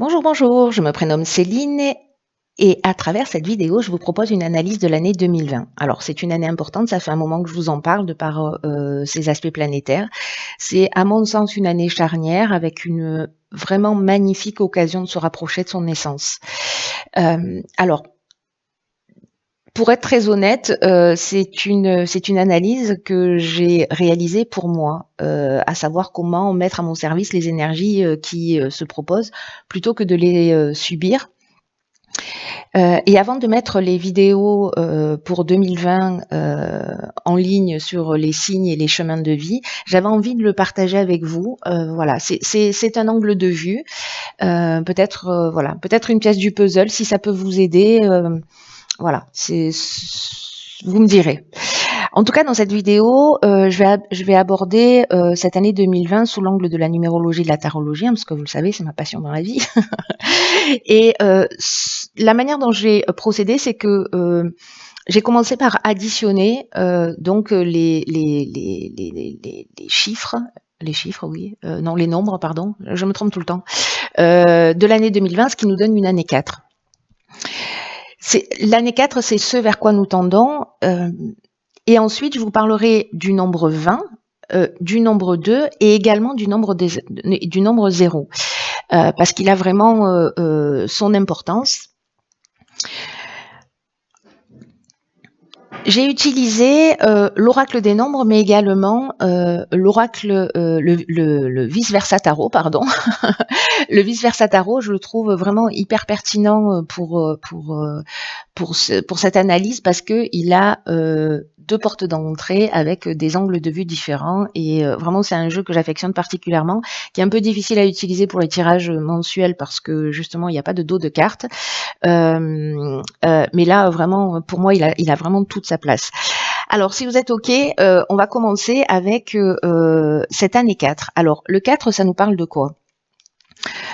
Bonjour, bonjour, je me prénomme Céline et à travers cette vidéo, je vous propose une analyse de l'année 2020. Alors, c'est une année importante, ça fait un moment que je vous en parle de par ses aspects planétaires. C'est à mon sens une année charnière avec une vraiment magnifique occasion de se rapprocher de son essence. Alors, pour être très honnête, c'est une analyse que j'ai réalisée pour moi, à savoir comment mettre à mon service les énergies qui se proposent plutôt que de les subir. Et avant de mettre les vidéos pour 2020 en ligne sur les signes et les chemins de vie, j'avais envie de le partager avec vous. Voilà, c'est un angle de vue, peut-être voilà, peut-être une pièce du puzzle si ça peut vous aider. Voilà, vous me direz. En tout cas, dans cette vidéo, je vais aborder cette année 2020 sous l'angle de la numérologie et de la tarologie, hein, parce que vous le savez, c'est ma passion dans la vie. Et la manière dont j'ai procédé, c'est que j'ai commencé par additionner donc les chiffres. Les chiffres, oui. Non, les nombres, pardon. Je me trompe tout le temps. De l'année 2020, ce qui nous donne une année 4. L'année 4, c'est ce vers quoi nous tendons. Et ensuite, je vous parlerai du nombre 20, du nombre 2 et également du nombre 0, parce qu'il a vraiment son importance. J'ai utilisé l'oracle des nombres, mais également l'oracle, le vice-versa tarot, pardon. Le vice-versa tarot, je le trouve vraiment hyper pertinent pour cette analyse parce que il a deux portes d'entrée avec des angles de vue différents et vraiment c'est un jeu que j'affectionne particulièrement, qui est un peu difficile à utiliser pour les tirages mensuels parce que justement il n'y a pas de dos de cartes, mais là vraiment pour moi il a vraiment toute sa place. Alors si vous êtes ok, on va commencer avec cette année 4. Alors le 4, ça nous parle de quoi?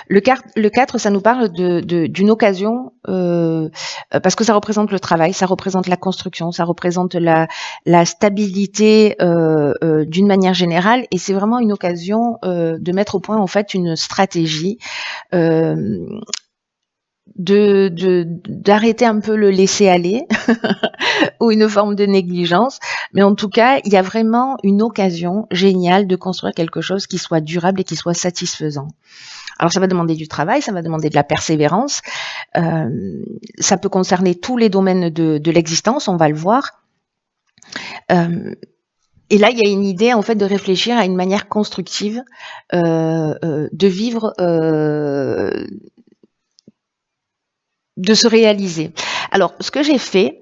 Le 4, ça nous parle d'une occasion, parce que ça représente le travail, ça représente la construction, ça représente la stabilité d'une manière générale, et c'est vraiment une occasion de mettre au point en fait une stratégie, d'arrêter un peu le laisser aller ou une forme de négligence, mais en tout cas, il y a vraiment une occasion géniale de construire quelque chose qui soit durable et qui soit satisfaisant. Alors ça va demander du travail, ça va demander de la persévérance, ça peut concerner tous les domaines de l'existence, on va le voir. Et là, il y a une idée en fait de réfléchir à une manière constructive de vivre, de se réaliser. Alors, ce que j'ai fait,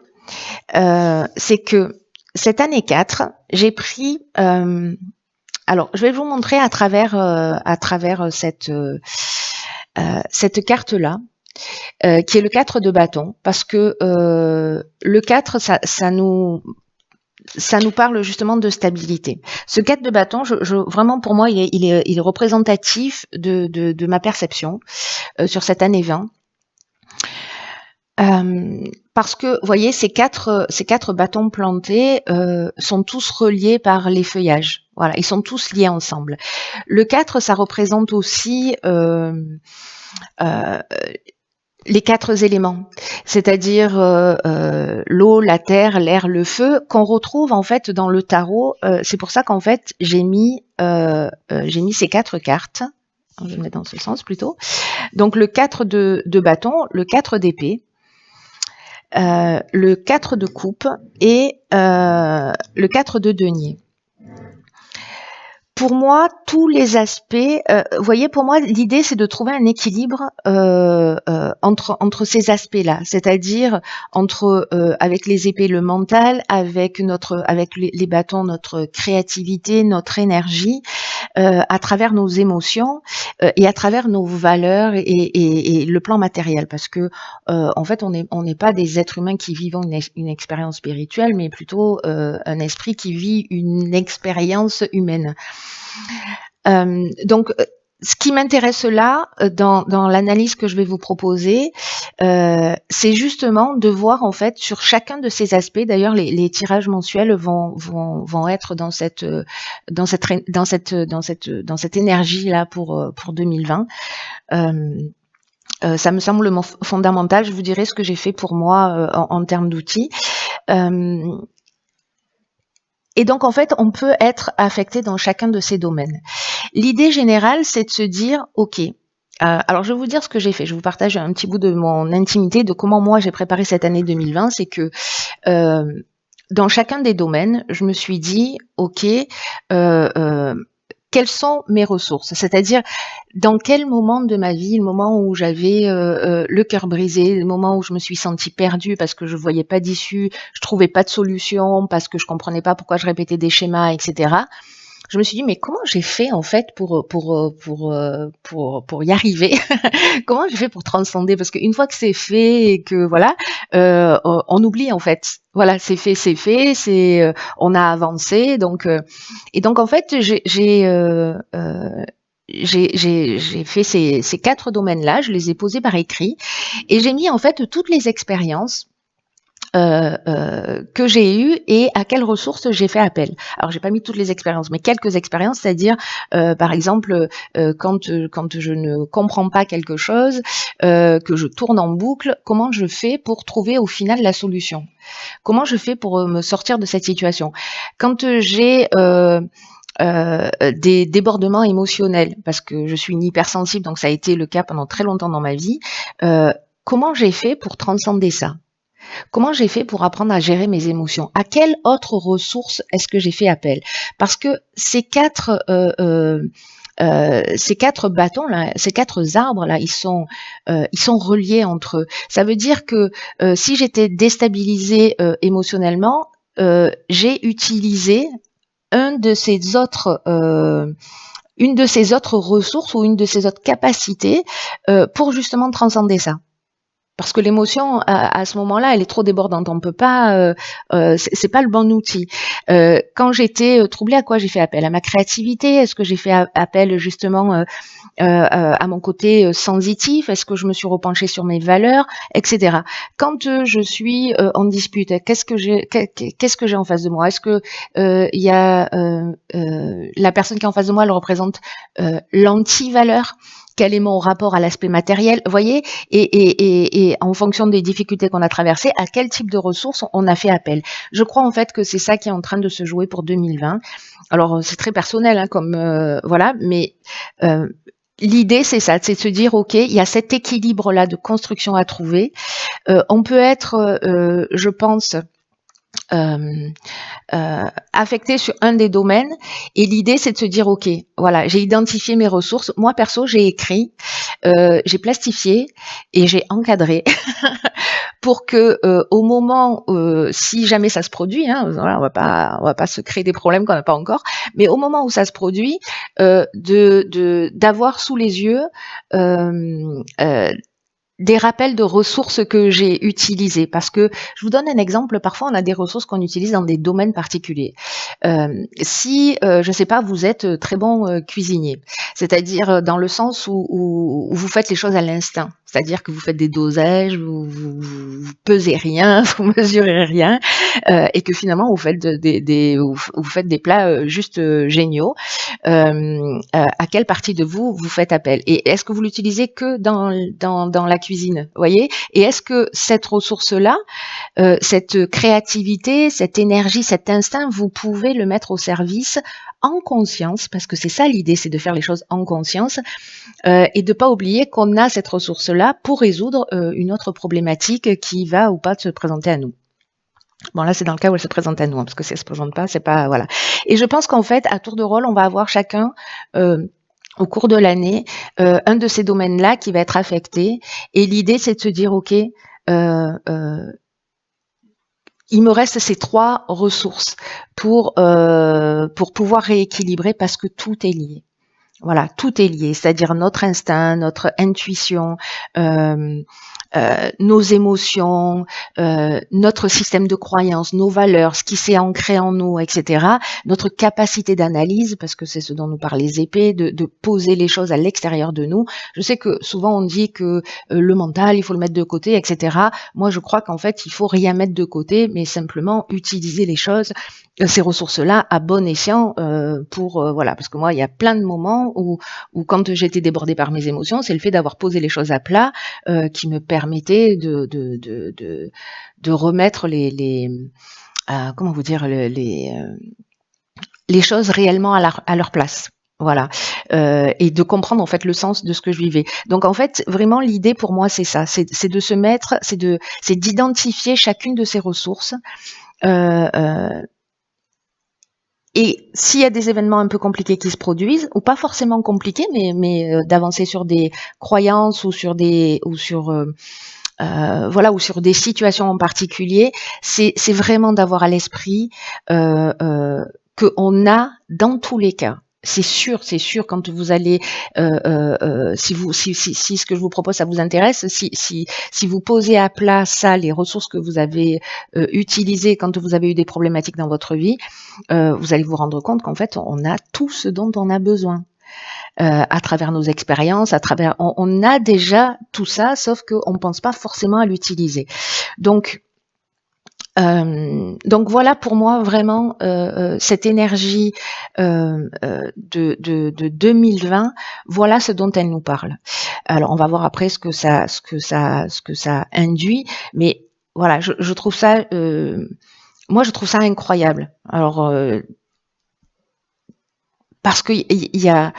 c'est que cette année 4, j'ai pris... alors, je vais vous montrer à travers cette carte-là, qui est le 4 de bâton, parce que le 4, ça nous parle justement de stabilité. Ce 4 de bâton, vraiment pour moi, il est représentatif de ma perception sur cette année 20. Parce que, vous voyez, ces quatre bâtons plantés sont tous reliés par les feuillages. Voilà, ils sont tous liés ensemble. Le 4, ça représente aussi les 4 éléments, c'est-à-dire l'eau, la terre, l'air, le feu, qu'on retrouve en fait dans le tarot. C'est pour ça qu'en fait j'ai mis ces 4 cartes. Je vais me mettre dans ce sens plutôt. Donc le 4 de bâton, le 4 d'épée, le 4 de coupe et le 4 de denier. Pour moi, tous les aspects, vous voyez, pour moi, l'idée, c'est de trouver un équilibre entre ces aspects-là, c'est-à-dire entre avec les épées le mental, avec les bâtons notre créativité, notre énergie, à travers nos émotions et à travers nos valeurs et le plan matériel, parce que en fait, on n'est pas des êtres humains qui vivent une expérience spirituelle, mais plutôt un esprit qui vit une expérience humaine. Donc, ce qui m'intéresse là, dans l'analyse que je vais vous proposer, c'est justement de voir en fait sur chacun de ces aspects. D'ailleurs, les tirages mensuels vont être dans cette énergie là pour 2020. Ça me semble fondamental. Je vous dirai ce que j'ai fait pour moi, en termes d'outils. Et donc en fait, on peut être affecté dans chacun de ces domaines. L'idée générale, c'est de se dire: «OK, alors je vais vous dire ce que j'ai fait. Je vais vous partage un petit bout de mon intimité, de comment moi j'ai préparé cette année 2020. C'est que, dans chacun des domaines, je me suis dit: «OK, quelles sont mes ressources?» C'est-à-dire, dans quel moment de ma vie, le moment où j'avais, le cœur brisé, le moment où je me suis sentie perdue parce que je voyais pas d'issue, je trouvais pas de solution, parce que je comprenais pas pourquoi je répétais des schémas et cetera. Je me suis dit: «Mais comment j'ai fait en fait pour y arriver?» Comment j'ai fait pour transcender? Parce qu'une fois que c'est fait et que voilà, on oublie en fait. Voilà, c'est fait, on a avancé et donc en fait, j'ai fait ces 4 domaines-là, je les ai posés par écrit et j'ai mis en fait toutes les expériences que j'ai eues et à quelles ressources j'ai fait appel. Alors j'ai pas mis toutes les expériences, mais quelques expériences, c'est-à-dire par exemple quand je ne comprends pas quelque chose, que je tourne en boucle, comment je fais pour trouver au final la solution? Comment je fais pour me sortir de cette situation? Quand j'ai des débordements émotionnels, parce que je suis une hypersensible, donc ça a été le cas pendant très longtemps dans ma vie. Comment j'ai fait pour transcender ça? Comment j'ai fait pour apprendre à gérer mes émotions? À quelle autre ressource est-ce que j'ai fait appel? Parce que ces 4 bâtons-là, ces 4 arbres-là, ils sont reliés entre eux. Ça veut dire que, si j'étais déstabilisée, émotionnellement, j'ai utilisé un de ces autres, une de ces autres ressources ou une de ces autres capacités, pour justement transcender ça. Parce que l'émotion, à ce moment-là, elle est trop débordante. On peut pas, c'est pas le bon outil. Quand j'étais, troublée, à quoi j'ai fait appel? À ma créativité? Est-ce que j'ai fait appel justement, à mon côté, sensitif? Est-ce que je me suis repenchée sur mes valeurs? Et cetera. Quand, je suis, en dispute, qu'est-ce que j'ai en face de moi? Est-ce que, il y a, la personne qui est en face de moi, elle représente, l'anti-valeur? Quel est mon rapport à l'aspect matériel? Vous voyez? Et en fonction des difficultés qu'on a traversées, à quel type de ressources on a fait appel? Je crois en fait que c'est ça qui est en train de se jouer pour 2020. Alors, c'est très personnel, hein, comme, voilà, mais l'idée c'est ça, c'est de se dire: «OK, il y a cet équilibre-là de construction à trouver». On peut être, je pense, hem affecté sur un des domaines et l'idée c'est de se dire: «OK, voilà, j'ai identifié mes ressources». Moi perso, j'ai écrit, j'ai plastifié et j'ai encadré pour que, au moment, si jamais ça se produit, hein, voilà, on va pas se créer des problèmes qu'on n'a pas encore, mais au moment où ça se produit, d'avoir sous les yeux, des rappels de ressources que j'ai utilisées. Parce que je vous donne un exemple, parfois on a des ressources qu'on utilise dans des domaines particuliers. Si, je sais pas, vous êtes très bon, cuisinier, c'est-à-dire, dans le sens où vous faites les choses à l'instinct. C'est-à-dire que vous faites des dosages, vous pesez rien, vous mesurez rien, et que finalement vous faites vous faites des plats, juste, géniaux. À quelle partie de vous, vous faites appel? Et est-ce que vous l'utilisez que dans la cuisine? Vous voyez? Et est-ce que cette ressource-là, cette créativité, cette énergie, cet instinct, vous pouvez le mettre au service en conscience, parce que c'est ça l'idée, c'est de faire les choses en conscience, et de pas oublier qu'on a cette ressource-là pour résoudre, une autre problématique qui va ou pas se présenter à nous. Bon là, c'est dans le cas où elle se présente à nous, hein, parce que si elle se présente pas, c'est pas voilà. Et je pense qu'en fait, à tour de rôle, on va avoir chacun, au cours de l'année, un de ces domaines-là qui va être affecté et l'idée, c'est de se dire: «OK, il me reste ces 3 ressources pour pouvoir rééquilibrer parce que tout est lié». Voilà, tout est lié, c'est-à-dire notre instinct, notre intuition, nos émotions, notre système de croyances, nos valeurs, ce qui s'est ancré en nous, etc. Notre capacité d'analyse, parce que c'est ce dont nous parlent les épées, de poser les choses à l'extérieur de nous. Je sais que souvent on dit que le mental, il faut le mettre de côté, etc. Moi, je crois qu'en fait, il faut rien mettre de côté, mais simplement utiliser les choses, ces ressources-là, à bon escient, voilà. Parce que moi, il y a plein de moments où quand j'ai été débordée par mes émotions, c'est le fait d'avoir posé les choses à plat qui me permettait de remettre comment vous dire, les choses réellement à leur place. Voilà, et de comprendre en fait le sens de ce que je vivais. Donc en fait, vraiment l'idée pour moi c'est ça, c'est de se mettre, c'est d'identifier chacune de ces ressources. Et s'il y a des événements un peu compliqués qui se produisent, ou pas forcément compliqués, mais d'avancer sur des croyances ou sur voilà, ou sur des situations en particulier, c'est vraiment d'avoir à l'esprit qu'on a dans tous les cas. C'est sûr, quand vous allez, si ce que je vous propose ça vous intéresse, si vous posez à plat ça, les ressources que vous avez utilisées quand vous avez eu des problématiques dans votre vie, vous allez vous rendre compte qu'en fait, on a tout ce dont on a besoin. À travers nos expériences, on a déjà tout ça, sauf qu'on ne pense pas forcément à l'utiliser. Donc voilà pour moi vraiment cette énergie de 2020, voilà ce dont elle nous parle. Alors on va voir après ce que ça induit, mais voilà, je trouve ça, moi je trouve ça incroyable. Alors parce qu'il y a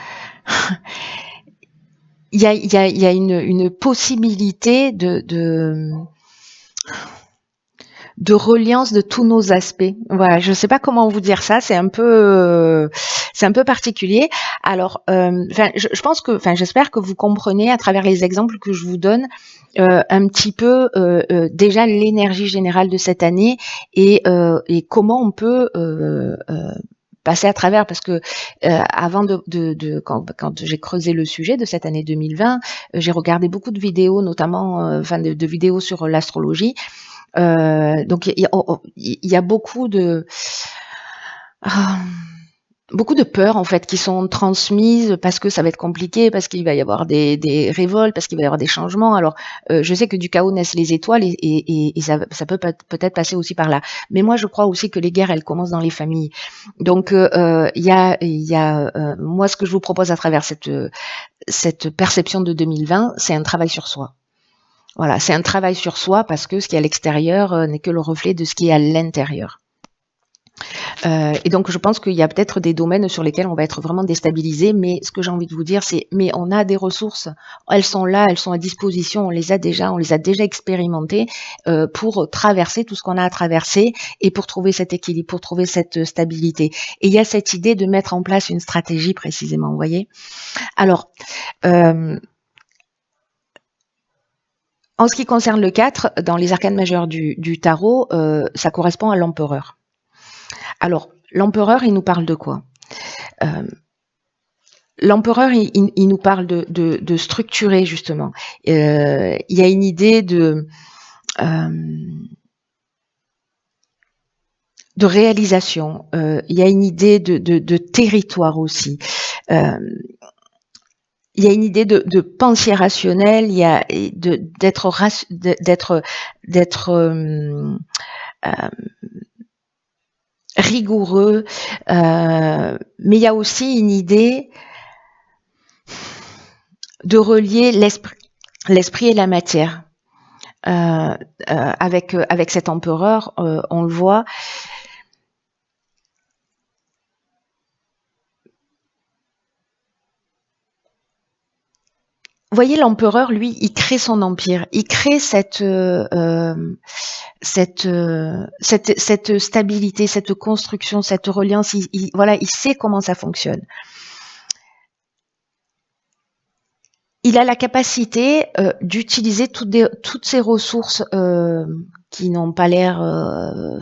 il y a une possibilité de reliance de tous nos aspects. Voilà, je ne sais pas comment vous dire ça, c'est un peu particulier. Alors, je pense que, j'espère que vous comprenez à travers les exemples que je vous donne un petit peu déjà l'énergie générale de cette année et comment on peut passer à travers, parce que avant quand j'ai creusé le sujet de cette année 2020, j'ai regardé beaucoup de vidéos, notamment de vidéos sur l'astrologie. Donc il y a beaucoup de peurs en fait qui sont transmises parce que ça va être compliqué, parce qu'il va y avoir des révoltes, parce qu'il va y avoir des changements. Alors je sais que du chaos naissent les étoiles et ça peut peut-être passer aussi par là. Mais moi je crois aussi que les guerres elles commencent dans les familles. Donc il y a moi ce que je vous propose à travers cette perception de 2020, c'est un travail sur soi. Voilà, c'est un travail sur soi parce que ce qui est à l'extérieur n'est que le reflet de ce qui est à l'intérieur. Et donc, je pense qu'il y a peut-être des domaines sur lesquels on va être vraiment déstabilisé, mais ce que j'ai envie de vous dire, mais on a des ressources, elles sont là, elles sont à disposition, on les a déjà expérimentées pour traverser tout ce qu'on a à traverser et pour trouver cet équilibre, pour trouver cette stabilité. Et il y a cette idée de mettre en place une stratégie précisément, vous voyez. Alors, en ce qui concerne le 4, dans les arcanes majeures du tarot, ça correspond à l'empereur. Alors, l'empereur, il nous parle de quoi? L'empereur, il nous parle de structurer, justement. Il y a une idée de réalisation. Il y a une idée de territoire aussi. Il y a une idée de pensée rationnelle, il y a d'être rigoureux, mais il y a aussi une idée de relier l'esprit et la matière. Avec cet empereur, on le voit. Vous voyez, l'empereur, lui, il crée son empire, il crée cette stabilité, cette construction, cette reliance. Voilà, il sait comment ça fonctionne. Il a la capacité d'utiliser toutes ces ressources qui n'ont pas l'air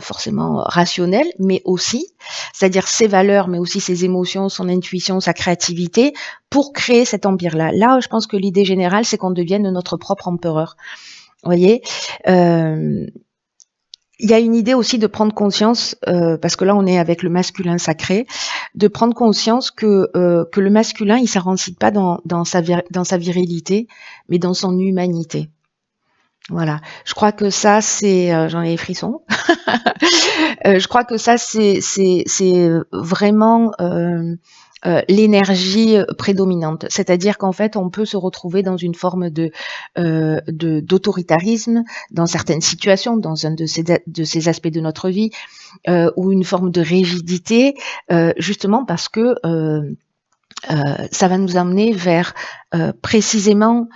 forcément rationnelles, mais aussi, c'est-à-dire ses valeurs, mais aussi ses émotions, son intuition, sa créativité, pour créer cet empire-là. Là, je pense que l'idée générale, c'est qu'on devienne notre propre empereur. voyez. Il y a une idée aussi de prendre conscience, parce que là on est avec le masculin sacré, de prendre conscience que le masculin il s'enrancine pas dans sa virilité, mais dans son humanité. Voilà. Je crois que ça c'est, j'en ai les frissons. Je crois que ça c'est vraiment l'énergie prédominante. C'est-à-dire qu'en fait, on peut se retrouver dans une forme d'autoritarisme dans certaines situations, dans un de ces aspects de notre vie, ou une forme de rigidité, justement parce que ça va nous amener vers précisément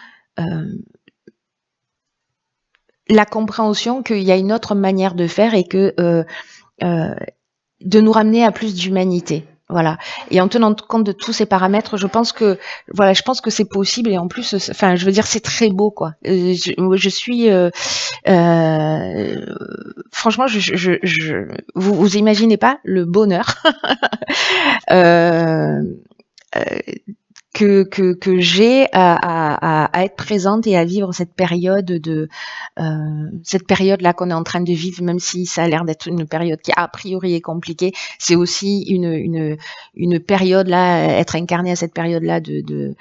la compréhension qu'il y a une autre manière de faire et que de nous ramener à plus d'humanité. Voilà. Et en tenant compte de tous ces paramètres, je pense que c'est possible et en plus, enfin, je veux dire, c'est très beau, quoi. Je suis, franchement, vous imaginez pas le bonheur euh, que j'ai à être présente et à vivre cette période là qu'on est en train de vivre, même si ça a l'air d'être une période qui a priori est compliquée, c'est aussi une période là, être incarné à cette période là de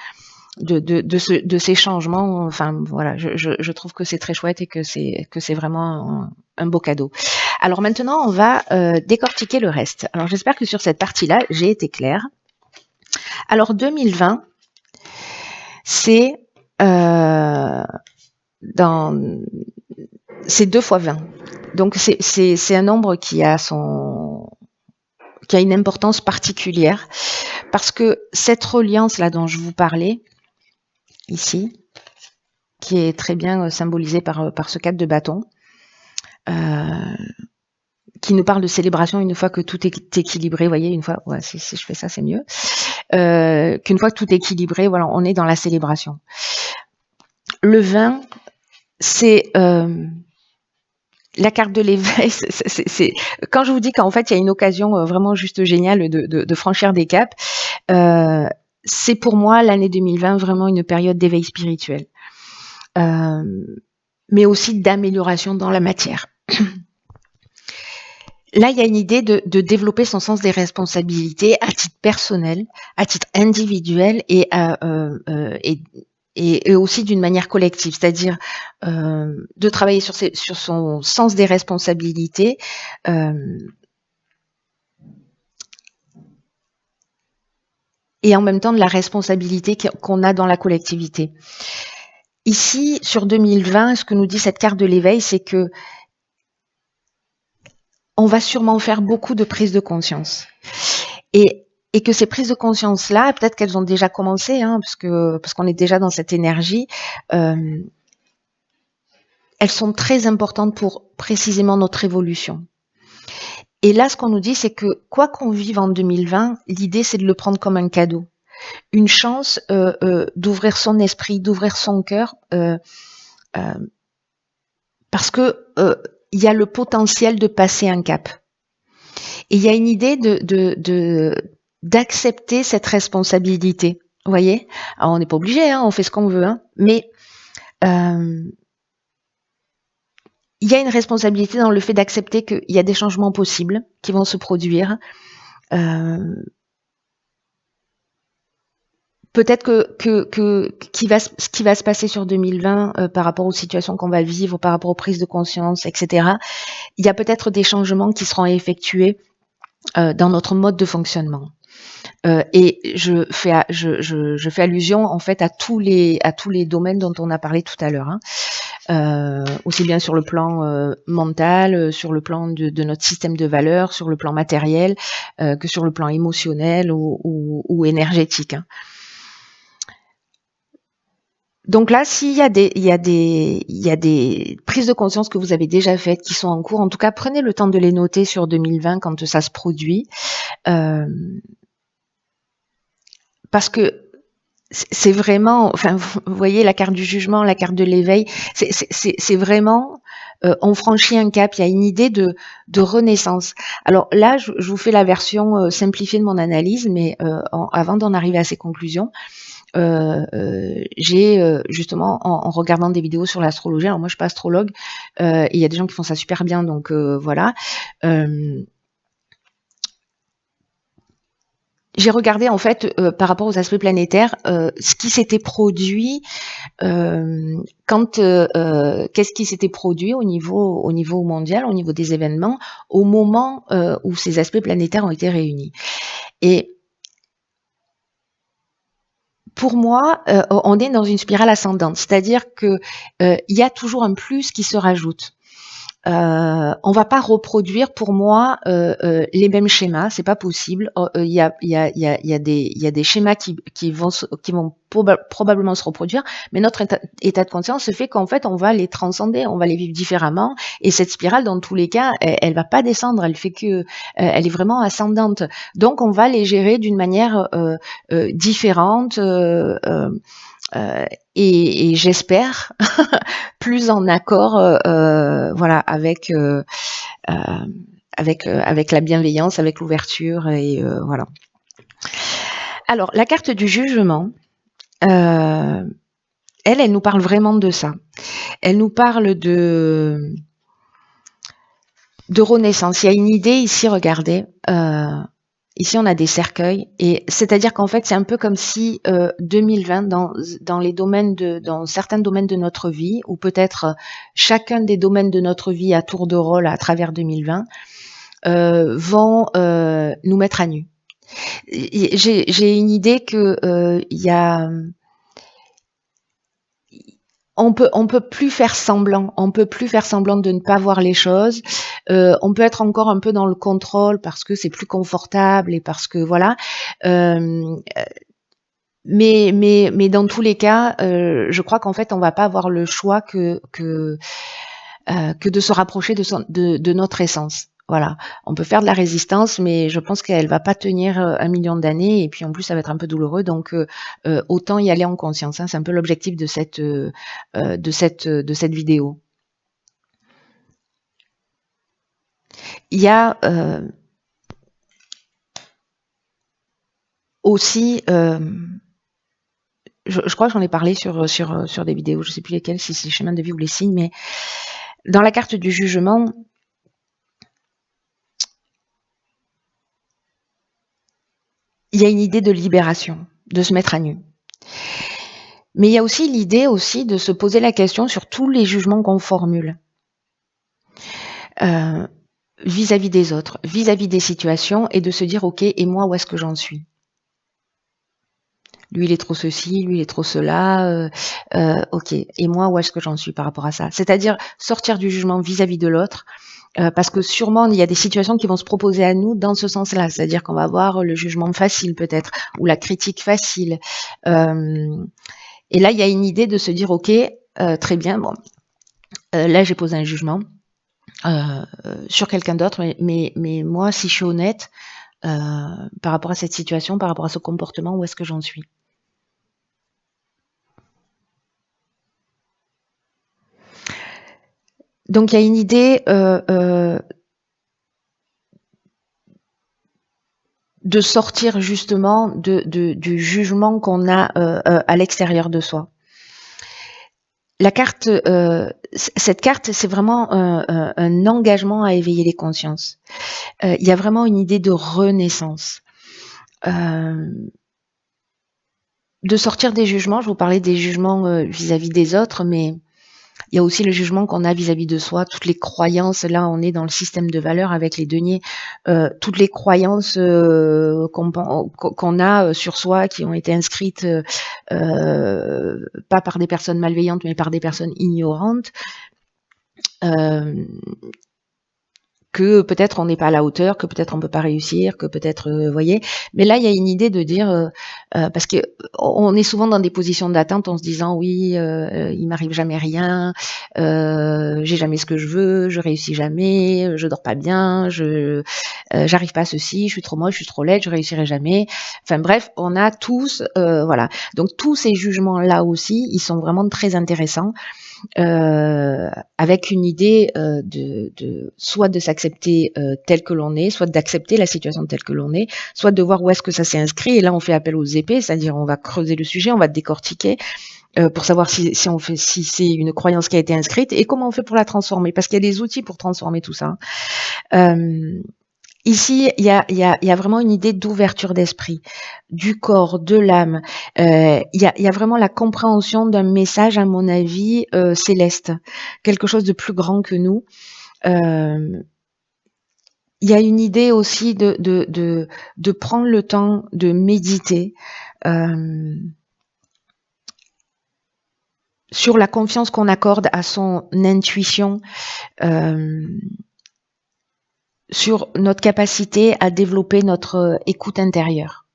ces changements. Enfin voilà, je trouve que c'est très chouette et que c'est vraiment un beau cadeau. Alors maintenant, on va décortiquer le reste. Alors j'espère que sur cette partie-là, j'ai été claire. Alors 2020, c'est 2 fois 20. Donc c'est un nombre qui a une importance particulière parce que cette reliance là dont je vous parlais ici, qui est très bien symbolisée par ce 4 de bâton, qui nous parle de célébration une fois que tout est équilibré. Vous voyez, une fois, ouais, si je fais ça, c'est mieux. Qu'une fois que tout est équilibré, voilà, on est dans la célébration. Le 20, c'est la carte de l'éveil. C'est quand je vous dis qu'en fait, il y a une occasion vraiment juste géniale de franchir des caps, c'est pour moi l'année 2020 vraiment une période d'éveil spirituel, mais aussi d'amélioration dans la matière. Là, il y a une idée de développer son sens des responsabilités à titre personnel, à titre individuel et aussi d'une manière collective, c'est-à-dire de travailler sur son sens des responsabilités, et en même temps de la responsabilité qu'on a dans la collectivité. Ici, sur 2020, ce que nous dit cette carte de l'éveil, c'est que on va sûrement faire beaucoup de prises de conscience. Et que ces prises de conscience-là, peut-être qu'elles ont déjà commencé, hein, parce qu'on est déjà dans cette énergie, elles sont très importantes pour précisément notre évolution. Et là, ce qu'on nous dit, c'est que quoi qu'on vive en 2020, l'idée, c'est de le prendre comme un cadeau. Une chance d'ouvrir son esprit, d'ouvrir son cœur, parce que il y a le potentiel de passer un cap. Et il y a une idée d'accepter cette responsabilité. Vous voyez? Alors, on n'est pas obligé, hein, on fait ce qu'on veut, hein, mais il y a une responsabilité dans le fait d'accepter qu'il y a des changements possibles qui vont se produire. Peut-être ce qui va se passer sur 2020 par rapport aux situations qu'on va vivre, par rapport aux prises de conscience, etc. Il y a peut-être des changements qui seront effectués dans notre mode de fonctionnement. Et je fais allusion en fait à tous les domaines dont on a parlé tout à l'heure, hein. Aussi bien sur le plan mental, sur le plan de notre système de valeurs, sur le plan matériel, que sur le plan émotionnel ou énergétique, hein. Donc là, s'il y a des prises de conscience que vous avez déjà faites, qui sont en cours, en tout cas, prenez le temps de les noter sur 2020 quand ça se produit, parce que c'est vraiment, enfin, vous voyez la carte du jugement, la carte de l'éveil, c'est vraiment, on franchit un cap. Il y a une idée de renaissance. Alors là, je vous fais la version simplifiée de mon analyse, mais avant d'en arriver à ces conclusions. j'ai justement en regardant des vidéos sur l'astrologie, alors moi je suis pas astrologue, et il y a des gens qui font ça super bien, donc voilà. J'ai regardé en fait par rapport aux aspects planétaires ce qui s'était produit qu'est-ce qui s'était produit au niveau mondial, au niveau des événements, au moment où ces aspects planétaires ont été réunis. Et pour moi, on est dans une spirale ascendante, c'est-à-dire que il y a toujours un plus qui se rajoute. On va pas reproduire pour moi les mêmes schémas, c'est pas possible. Il y a des schémas qui vont probablement se reproduire, mais notre état de conscience se fait qu'en fait on va les transcender, on va les vivre différemment. Et cette spirale, dans tous les cas, elle va pas descendre, elle fait que elle est vraiment ascendante. Donc on va les gérer d'une manière différente. Et j'espère plus en accord voilà avec la bienveillance, avec l'ouverture et voilà. Alors la carte du jugement, elle nous parle vraiment de ça. Elle nous parle de renaissance. Il y a une idée ici, regardez. Ici, on a des cercueils, et c'est-à-dire qu'en fait, c'est un peu comme si 2020, dans les domaines dans certains domaines de notre vie, ou peut-être chacun des domaines de notre vie à tour de rôle à travers 2020, vont nous mettre à nu. J'ai une idée que il y a on peut plus faire semblant, de ne pas voir les choses. On peut être encore un peu dans le contrôle parce que c'est plus confortable et parce que voilà. Mais dans tous les cas, je crois qu'en fait, on va pas avoir le choix que de se rapprocher de notre essence. Voilà, on peut faire de la résistance, mais je pense qu'elle va pas tenir 1 million d'années, et puis en plus ça va être un peu douloureux, donc autant y aller en conscience. Hein, c'est un peu l'objectif de cette vidéo. Il y a aussi, je crois que j'en ai parlé sur des vidéos, je sais plus lesquelles, si c'est les chemins de vie ou les signes, mais dans la carte du jugement, il y a une idée de libération, de se mettre à nu. Mais il y a aussi l'idée aussi de se poser la question sur tous les jugements qu'on formule vis-à-vis des autres, vis-à-vis des situations, et de se dire ok, et moi où est-ce que j'en suis? Lui il est trop ceci, lui il est trop cela, ok, et moi où est-ce que j'en suis par rapport à ça? C'est-à-dire sortir du jugement vis-à-vis de l'autre, parce que sûrement il y a des situations qui vont se proposer à nous dans ce sens-là, c'est-à-dire qu'on va avoir le jugement facile peut-être, ou la critique facile. Et là il y a une idée de se dire ok, très bien, bon, là j'ai posé un jugement sur quelqu'un d'autre, mais moi si je suis honnête par rapport à cette situation, par rapport à ce comportement, où est-ce que j'en suis? Donc il y a une idée de sortir justement du jugement qu'on a à l'extérieur de soi. La carte, cette carte, c'est vraiment un engagement à éveiller les consciences. Il y a vraiment une idée de renaissance. De sortir des jugements, je vous parlais des jugements vis-à-vis des autres, mais il y a aussi le jugement qu'on a vis-à-vis de soi, toutes les croyances. Là, on est dans le système de valeurs avec les deniers, toutes les croyances qu'on a sur soi, qui ont été inscrites pas par des personnes malveillantes, mais par des personnes ignorantes. Que peut-être on n'est pas à la hauteur, que peut-être on peut pas réussir, que peut-être, voyez. Mais là, il y a une idée de dire, parce que on est souvent dans des positions d'attente en se disant oui, il m'arrive jamais rien, j'ai jamais ce que je veux, je réussis jamais, je dors pas bien, j'arrive pas à ceci, je suis trop moche, je suis trop laide, je réussirai jamais. Enfin bref, on a tous, voilà. Donc tous ces jugements là aussi, ils sont vraiment très intéressants. Avec une idée de soit de s'accepter s'accepter tel que l'on est, soit d'accepter la situation telle que l'on est, soit de voir où est-ce que ça s'est inscrit. Et là, on fait appel aux épées, c'est-à-dire on va creuser le sujet, on va décortiquer pour savoir si c'est une croyance qui a été inscrite et comment on fait pour la transformer, parce qu'il y a des outils pour transformer tout ça. Ici, il y a vraiment une idée d'ouverture d'esprit, du corps, de l'âme. Il y a vraiment la compréhension d'un message, à mon avis, céleste, quelque chose de plus grand que nous. Il y a une idée aussi de prendre le temps de méditer sur la confiance qu'on accorde à son intuition, sur notre capacité à développer notre écoute intérieure.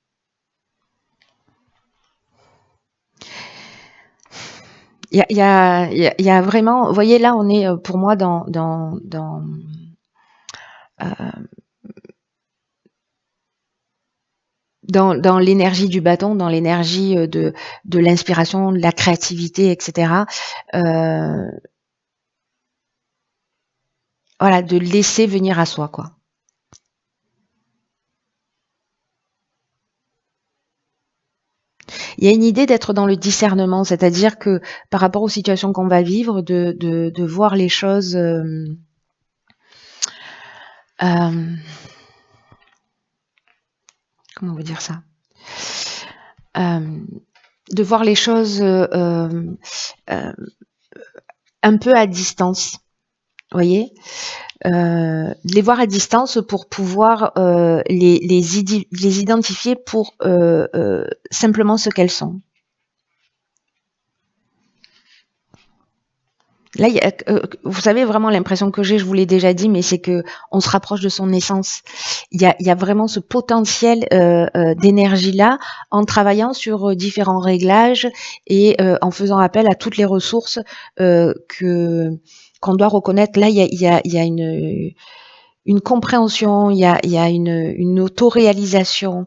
Il y a vraiment, vous voyez, là on est pour moi dans l'énergie du bâton, dans l'énergie de l'inspiration, de la créativité, etc. Voilà, de laisser venir à soi, quoi. Il y a une idée d'être dans le discernement, c'est-à-dire que par rapport aux situations qu'on va vivre, de voir les choses comment on veut dire ça, de voir les choses un peu à distance, vous voyez, de les voir à distance pour pouvoir les identifier pour simplement ce qu'elles sont. Là, vous savez vraiment l'impression que j'ai, je vous l'ai déjà dit, mais c'est que on se rapproche de son essence. Il y a vraiment ce potentiel d'énergie-là en travaillant sur différents réglages et en faisant appel à toutes les ressources qu'on doit reconnaître. Là, il y a une compréhension, il y a une autoréalisation.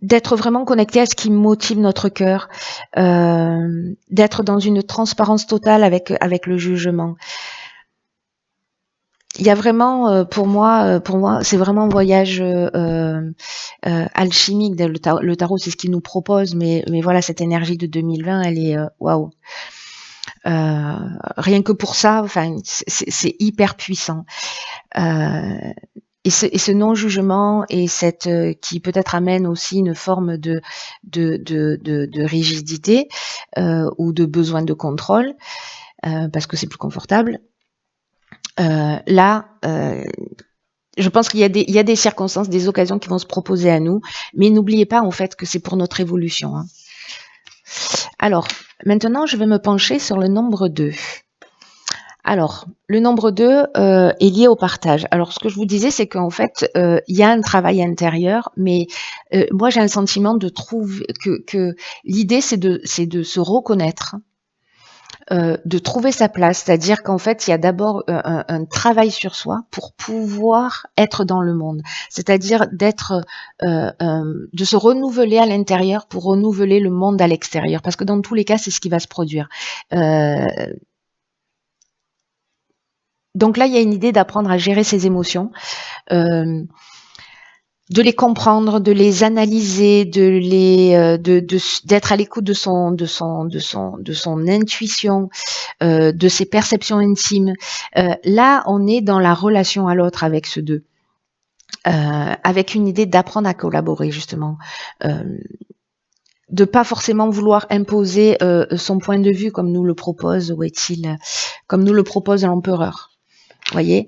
D'être vraiment connecté à ce qui motive notre cœur, d'être dans une transparence totale avec le jugement. Il y a vraiment, pour moi, c'est vraiment un voyage alchimique. Le tarot, c'est ce qu'il nous propose, mais voilà, cette énergie de 2020, elle est waouh. Rien que pour ça, enfin, c'est hyper puissant. Et ce non-jugement et cette qui peut-être amène aussi une forme de rigidité ou de besoin de contrôle parce que c'est plus confortable. Là, je pense qu'il y a des circonstances, des occasions qui vont se proposer à nous, mais n'oubliez pas en fait que c'est pour notre évolution. Hein. Alors, maintenant, je vais me pencher sur le nombre 2. Alors, le nombre 2 est lié au partage. Alors, ce que je vous disais, c'est qu'en fait, il y a un travail intérieur, mais moi, j'ai un sentiment de trouver que l'idée, c'est de se reconnaître, de trouver sa place. C'est-à-dire qu'en fait, il y a d'abord un travail sur soi pour pouvoir être dans le monde. C'est-à-dire de se renouveler à l'intérieur pour renouveler le monde à l'extérieur. Parce que dans tous les cas, c'est ce qui va se produire. Donc là, il y a une idée d'apprendre à gérer ses émotions, de les comprendre, de les analyser, d'être à l'écoute de son intuition, de ses perceptions intimes. Là, on est dans la relation à l'autre avec ce 2, avec une idée d'apprendre à collaborer justement. De pas forcément vouloir imposer son point de vue comme nous le propose comme nous le propose l'empereur. Voyez,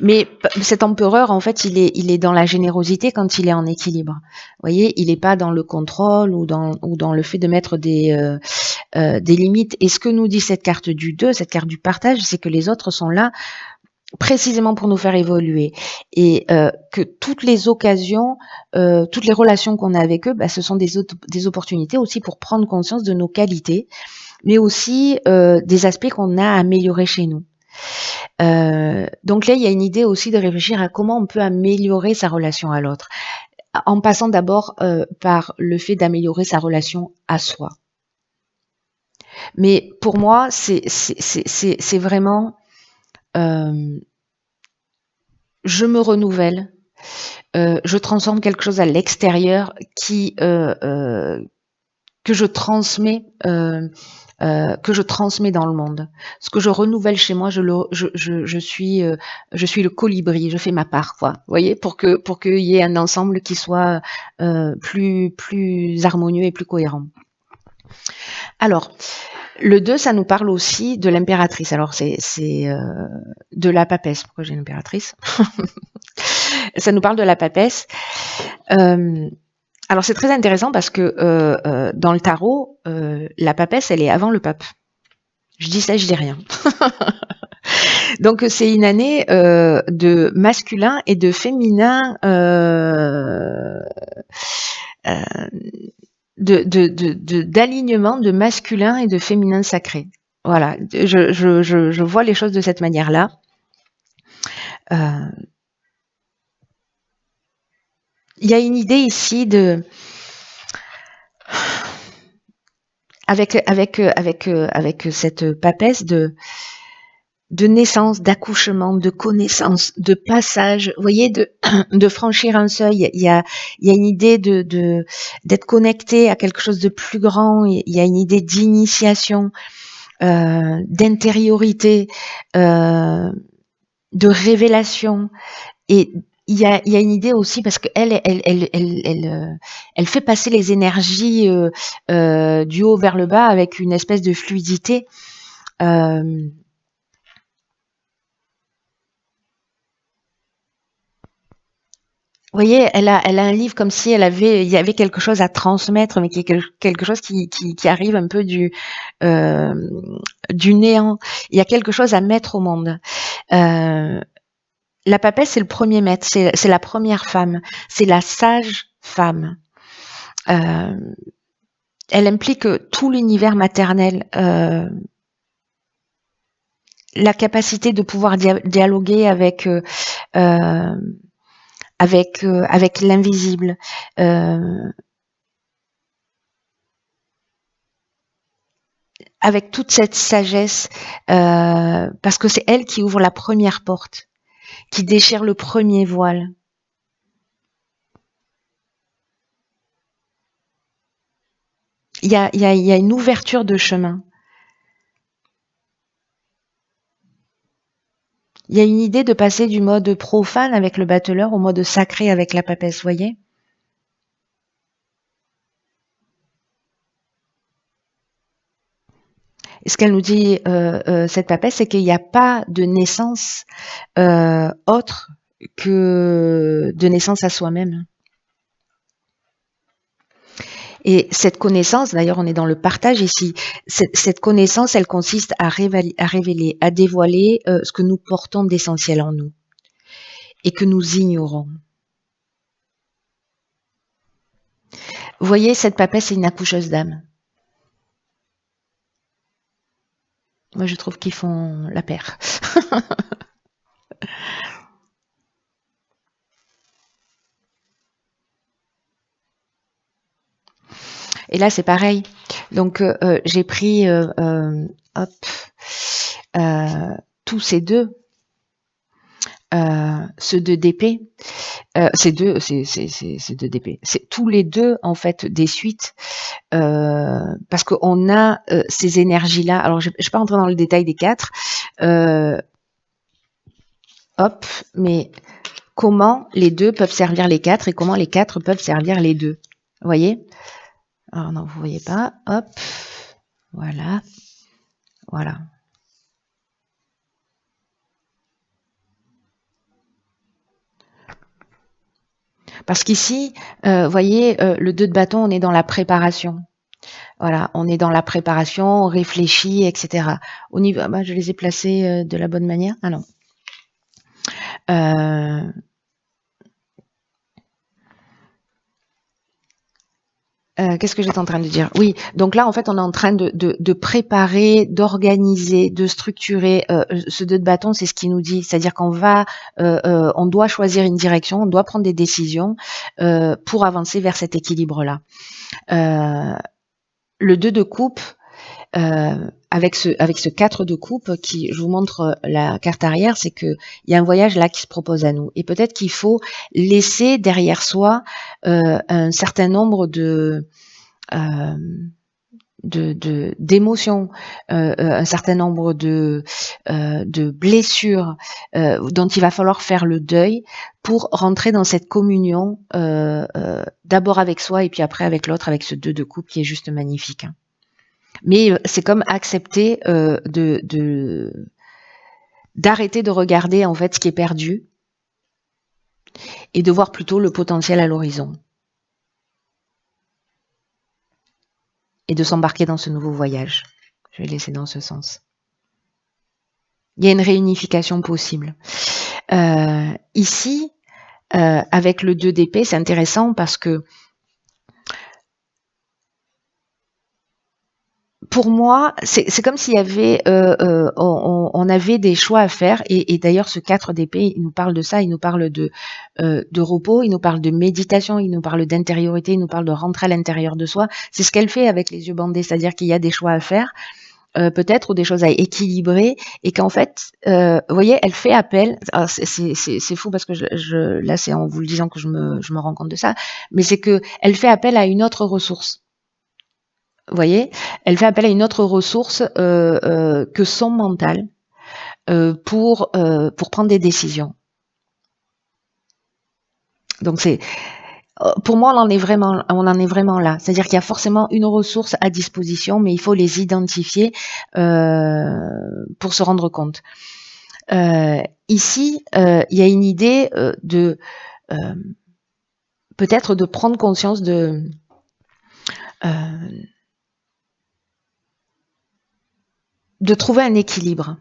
mais cet empereur, en fait, il est dans la générosité quand il est en équilibre. Voyez, il n'est pas dans le contrôle ou dans le fait de mettre des limites. Et ce que nous dit cette carte du 2, cette carte du partage, c'est que les autres sont là précisément pour nous faire évoluer et que toutes les occasions, toutes les relations qu'on a avec eux, ce sont des opportunités aussi pour prendre conscience de nos qualités, mais aussi des aspects qu'on a à améliorer chez nous. Donc là, il y a une idée aussi de réfléchir à comment on peut améliorer sa relation à l'autre, en passant d'abord par le fait d'améliorer sa relation à soi. Mais pour moi, c'est vraiment, je me renouvelle, je transforme quelque chose à l'extérieur que je transmets, que je transmets dans le monde. Ce que je renouvelle chez moi, je suis le colibri, je fais ma part, quoi. Vous voyez, pour qu'il y ait un ensemble qui soit plus harmonieux et plus cohérent. Alors, le 2, ça nous parle aussi de l'impératrice. Alors, c'est de la papesse. Pourquoi j'ai l'impératrice? Ça nous parle de la papesse. Alors, c'est très intéressant parce que dans le tarot, la papesse, elle est avant le pape. Je dis ça, je dis rien. Donc, c'est une année de masculin et de féminin, d'alignement de masculin et de féminin sacré. Voilà, je vois les choses de cette manière-là. Il y a une idée ici de avec cette papesse de naissance, d'accouchement, de connaissance, de passage, vous voyez, de franchir un seuil. Il y a une idée d'être connecté à quelque chose de plus grand. Il y a une idée d'initiation, d'intériorité, de révélation. Et il y a une idée aussi parce qu'elle elle fait passer les énergies du haut vers le bas avec une espèce de fluidité. Vous voyez, elle a un livre comme si il y avait quelque chose à transmettre, mais qui est quelque chose qui arrive un peu du néant. Il y a quelque chose à mettre au monde. La papesse, c'est le premier maître, c'est la première femme, c'est la sage femme. Elle implique tout l'univers maternel, la capacité de pouvoir dialoguer avec l'invisible, avec toute cette sagesse, parce que c'est elle qui ouvre la première porte, qui déchire le premier voile. Il y a une ouverture de chemin. Il y a une idée de passer du mode profane avec le battleur au mode sacré avec la papesse, voyez? Et ce qu'elle nous dit, cette papesse, c'est qu'il n'y a pas de naissance autre que de naissance à soi-même. Et cette connaissance, d'ailleurs, on est dans le partage ici. Cette connaissance, elle consiste à révéler, à dévoiler ce que nous portons d'essentiel en nous et que nous ignorons. Vous voyez, cette papesse, c'est une accoucheuse d'âme. Moi, je trouve qu'ils font la paire. Et là, c'est pareil. Donc, j'ai pris tous ces deux, ce 2 d'épée, c'est deux d'épée. C'est tous les deux en fait des suites, parce qu'on a ces énergies-là. Alors, je ne vais pas rentrer dans le détail des 4. Mais comment les 2 peuvent servir les 4 et comment les 4 peuvent servir les 2. Vous voyez? Alors non, vous voyez pas. Hop, voilà, voilà. Parce qu'ici, voyez, le 2 de bâton, on est dans la préparation. Voilà, on est dans la préparation, on réfléchit, etc. Au niveau, je les ai placés de la bonne manière. Ah non. Qu'est-ce que j'étais en train de dire? Oui, donc là, en fait, on est en train de préparer, d'organiser, de structurer. Ce 2 de bâton, c'est ce qu'il nous dit. C'est-à-dire qu'on on doit choisir une direction, on doit prendre des décisions pour avancer vers cet équilibre-là. Le 2 de coupe, Avec ce 4 de coupe qui, je vous montre la carte arrière, c'est que il y a un voyage là qui se propose à nous. Et peut-être qu'il faut laisser derrière soi un certain nombre d'émotions, un certain nombre de blessures dont il va falloir faire le deuil pour rentrer dans cette communion d'abord avec soi et puis après avec l'autre, avec ce 2 de coupe qui est juste magnifique. Hein. Mais c'est comme accepter d'arrêter de regarder en fait ce qui est perdu et de voir plutôt le potentiel à l'horizon. Et de s'embarquer dans ce nouveau voyage. Je vais laisser dans ce sens. Il y a une réunification possible. Ici, avec le 2 d'épée, c'est intéressant parce que pour moi, c'est comme s'il y avait, on avait des choix à faire. Et d'ailleurs, ce 4 d'épée, il nous parle de ça. Il nous parle de repos, il nous parle de méditation, il nous parle d'intériorité, il nous parle de rentrer à l'intérieur de soi. C'est ce qu'elle fait avec les yeux bandés, c'est-à-dire qu'il y a des choix à faire. Peut-être, ou des choses à équilibrer, et qu'en fait, vous voyez, elle fait appel. C'est fou parce que là, c'est en vous le disant que je me rends compte de ça, mais c'est que elle fait appel à une autre ressource. Vous voyez, elle fait appel à une autre ressource que son mental pour prendre des décisions. Donc pour moi, on en est vraiment là. C'est-à-dire qu'il y a forcément une ressource à disposition, mais il faut les identifier pour se rendre compte. Ici, il y a une idée de peut-être de prendre conscience de trouver un équilibre.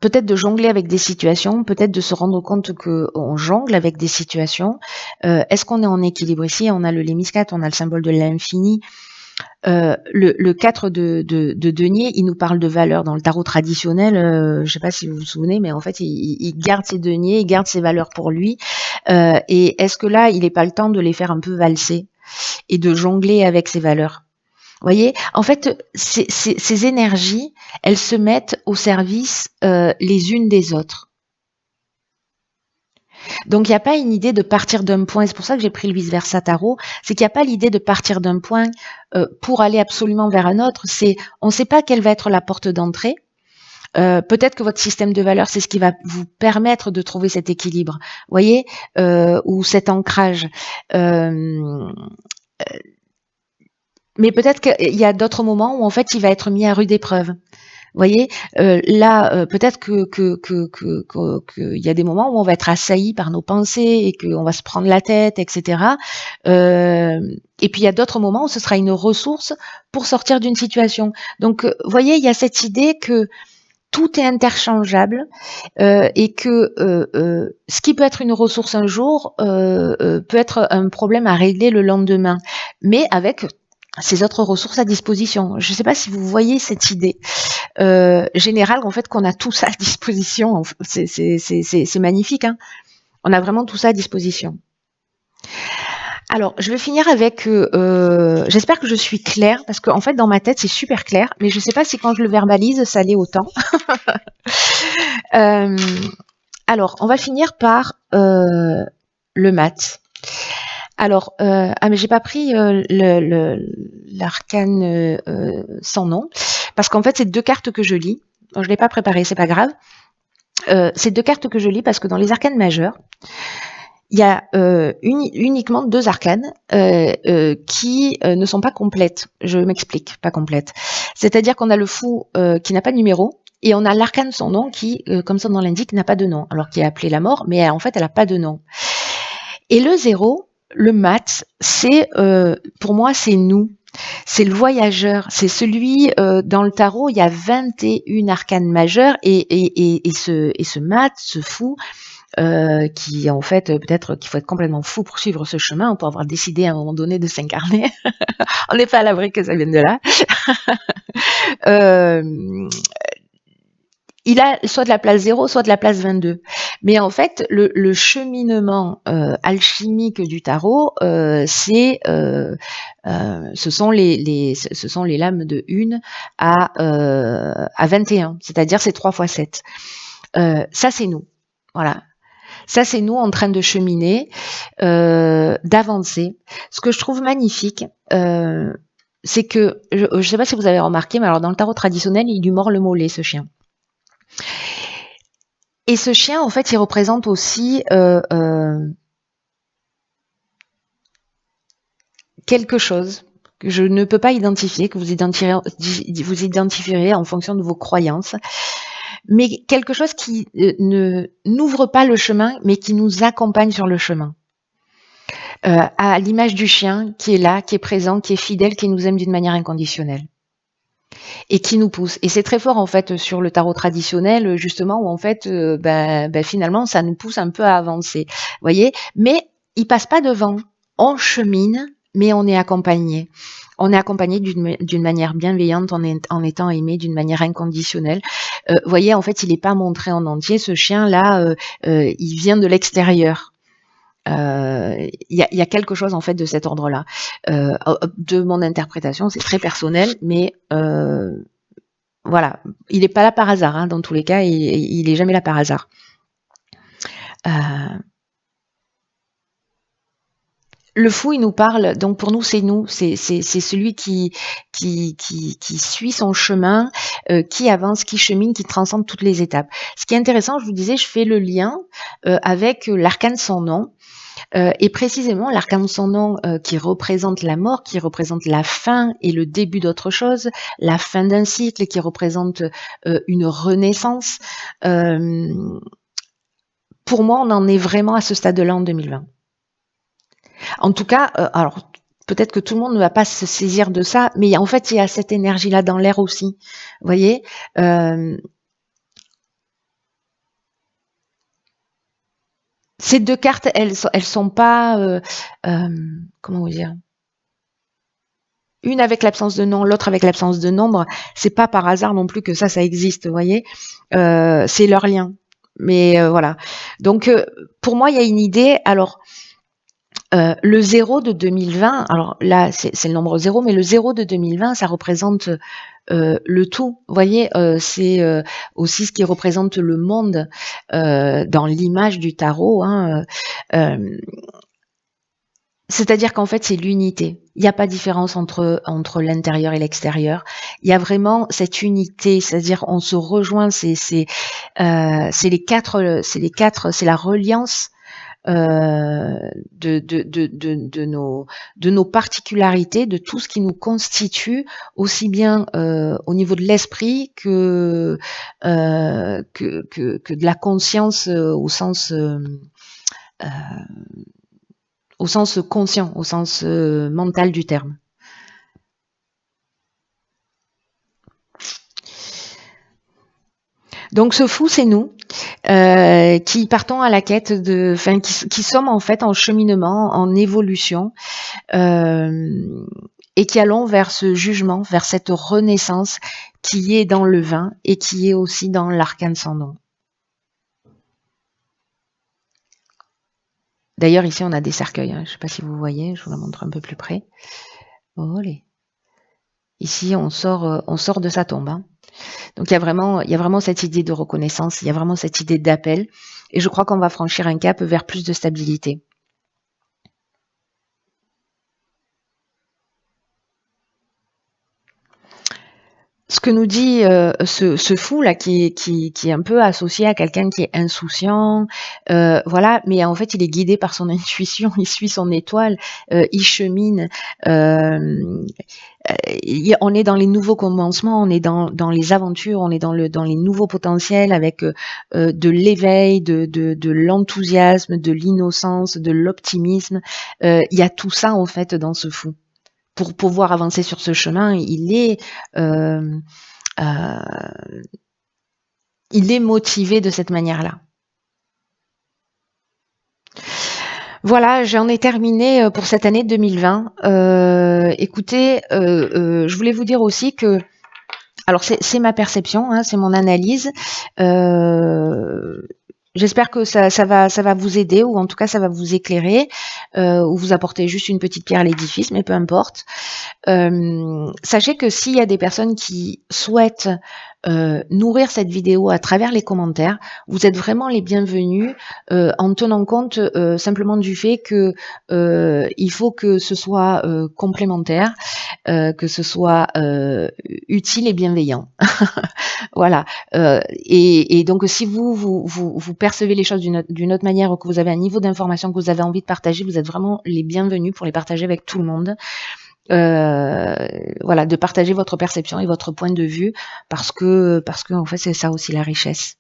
Peut-être de jongler avec des situations, peut-être de se rendre compte qu'on jongle avec des situations. Est-ce qu'on est en équilibre ici? On a le Lémiscate, on a le symbole de l'infini. Le 4 de denier, il nous parle de valeurs. Dans le tarot traditionnel, je ne sais pas si vous vous souvenez, mais en fait, il garde ses deniers, il garde ses valeurs pour lui. Et est-ce que là, il n'est pas le temps de les faire un peu valser et de jongler avec ses valeurs? Vous voyez, en fait, ces énergies, elles se mettent au service les unes des autres. Donc, il n'y a pas une idée de partir d'un point. C'est pour ça que j'ai pris le vice-versa tarot. C'est qu'il n'y a pas l'idée de partir d'un point pour aller absolument vers un autre. On ne sait pas quelle va être la porte d'entrée. Peut-être que votre système de valeurs, c'est ce qui va vous permettre de trouver cet équilibre. Vous voyez, ou cet ancrage. Mais peut-être qu'il y a d'autres moments où en fait il va être mis à rude épreuve. Vous voyez, là, peut-être qu'il y a des moments où on va être assailli par nos pensées et qu'on va se prendre la tête, etc. Et puis il y a d'autres moments où ce sera une ressource pour sortir d'une situation. Donc, vous voyez, il y a cette idée que tout est interchangeable et que ce qui peut être une ressource un jour peut être un problème à régler le lendemain, mais avec ces autres ressources à disposition. Je ne sais pas si vous voyez cette idée générale, en fait, qu'on a tout ça à disposition. C'est magnifique, hein. On a vraiment tout ça à disposition. Alors, je vais finir avec... j'espère que je suis claire, parce qu'en fait, dans ma tête, c'est super clair, mais je ne sais pas si quand je le verbalise, ça l'est autant. Alors, on va finir par le mat. Alors, mais j'ai pas pris l'arcane sans nom, parce qu'en fait, c'est 2 cartes que je lis. Bon, je l'ai pas préparé, c'est pas grave. C'est 2 cartes que je lis parce que dans les arcanes majeures, il y a uniquement 2 arcanes qui ne sont pas complètes. Je m'explique, pas complètes. C'est-à-dire qu'on a le fou qui n'a pas de numéro, et on a l'arcane sans nom qui, comme son nom l'indique, n'a pas de nom, alors qui est appelée la mort, mais en fait, elle n'a pas de nom. Et le 0, le mat, c'est pour moi, c'est nous. C'est le voyageur, c'est celui dans le tarot, il y a 21 arcanes majeures et ce mat, ce fou, qui en fait peut-être qu'il faut être complètement fou pour suivre ce chemin, pour avoir décidé à un moment donné de s'incarner. On n'est pas à l'abri que ça vienne de là. Il a soit de la place 0, soit de la place 22. Mais en fait, le cheminement alchimique du tarot, ce sont les lames de 1 à 21, c'est-à-dire c'est 3 fois 7. Ça, c'est nous. Voilà. Ça, c'est nous en train de cheminer, d'avancer. Ce que je trouve magnifique, c'est que, je ne sais pas si vous avez remarqué, mais alors dans le tarot traditionnel, il lui mord le mollet, ce chien. Et ce chien, en fait, il représente aussi quelque chose que je ne peux pas identifier, que vous identifierez en fonction de vos croyances, mais quelque chose qui n'ouvre pas le chemin, mais qui nous accompagne sur le chemin. À l'image du chien qui est là, qui est présent, qui est fidèle, qui nous aime d'une manière inconditionnelle et qui nous pousse. Et c'est très fort en fait sur le tarot traditionnel, justement, où en fait, finalement, ça nous pousse un peu à avancer. Vous voyez? Mais il passe pas devant. On chemine, mais on est accompagné. On est accompagné d'une manière bienveillante, en étant aimé d'une manière inconditionnelle. Voyez, en fait, il n'est pas montré en entier. Ce chien-là, il vient de l'extérieur. Il y a quelque chose en fait de cet ordre-là. De mon interprétation, c'est très personnel, mais voilà, il n'est pas là par hasard. Hein, dans tous les cas, il est jamais là par hasard. Le fou, il nous parle, donc pour nous, c'est nous, c'est celui qui suit son chemin, qui avance, qui chemine, qui transcende toutes les étapes. Ce qui est intéressant, je vous disais, je fais le lien avec l'arcane sans nom. Et précisément, l'arcane sans nom qui représente la mort, qui représente la fin et le début d'autre chose, la fin d'un cycle, qui représente une renaissance. Pour moi, on en est vraiment à ce stade-là en 2020. En tout cas, alors peut-être que tout le monde ne va pas se saisir de ça, mais en fait, il y a cette énergie-là dans l'air aussi. Vous voyez, ces deux cartes, elles sont pas, comment vous dire, une avec l'absence de nom, l'autre avec l'absence de nombre. C'est pas par hasard non plus que ça existe. Vous voyez, c'est leur lien. Mais voilà. Donc, pour moi, il y a une idée. Alors. Le 0 de 2020, alors là, c'est le nombre 0, mais le 0 de 2020, ça représente le tout. Vous voyez, c'est aussi ce qui représente le monde dans l'image du tarot. Hein, c'est-à-dire qu'en fait, c'est l'unité. Il n'y a pas de différence entre l'intérieur et l'extérieur. Il y a vraiment cette unité, c'est-à-dire on se rejoint. C'est la reliance de nos particularités, de tout ce qui nous constitue, aussi bien au niveau de l'esprit que de la conscience au sens conscient, au sens mental du terme. Donc ce fou, c'est nous qui partons à la quête qui sommes en fait en cheminement, en évolution, et qui allons vers ce jugement, vers cette renaissance qui est dans le vin et qui est aussi dans l'arcane sans nom. D'ailleurs, ici, on a des cercueils. Hein. Je ne sais pas si vous voyez, je vous la montre un peu plus près. Olé. Ici, on sort de sa tombe. Hein. Donc, il y a vraiment cette idée de reconnaissance, il y a vraiment cette idée d'appel. Et je crois qu'on va franchir un cap vers plus de stabilité. Ce que nous dit ce fou là qui est un peu associé à quelqu'un qui est insouciant, voilà, mais en fait il est guidé par son intuition, il suit son étoile, il chemine. On est dans les nouveaux commencements, on est dans les aventures, on est dans les nouveaux potentiels avec de l'éveil, de l'enthousiasme, de l'innocence, de l'optimisme. Il y a tout ça en fait dans ce fou. Pour pouvoir avancer sur ce chemin, il est motivé de cette manière-là. Voilà, j'en ai terminé pour cette année 2020. Écoutez, je voulais vous dire aussi que, alors c'est ma perception, hein, c'est mon analyse. J'espère que ça va vous aider ou en tout cas ça va vous éclairer, ou vous apporter juste une petite pierre à l'édifice, mais peu importe. Sachez que s'il y a des personnes qui souhaitent, nourrir cette vidéo à travers les commentaires, vous êtes vraiment les bienvenus, en tenant compte, simplement du fait que, il faut que ce soit, complémentaire, que ce soit, utile et bienveillant. Voilà, et donc si vous percevez les choses d'une autre manière ou que vous avez un niveau d'information que vous avez envie de partager, vous êtes vraiment les bienvenus pour les partager avec tout le monde. Heu, voilà, de partager votre perception et votre point de vue parce que en fait, c'est ça aussi la richesse.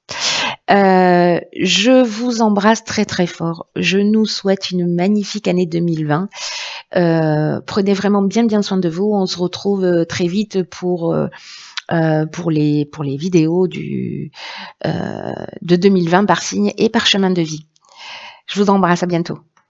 Je vous embrasse très, très fort. Je nous souhaite une magnifique année 2020. Prenez vraiment bien, bien soin de vous. On se retrouve, très vite pour les vidéos de 2020 par signe et par chemin de vie. Je vous embrasse, à bientôt.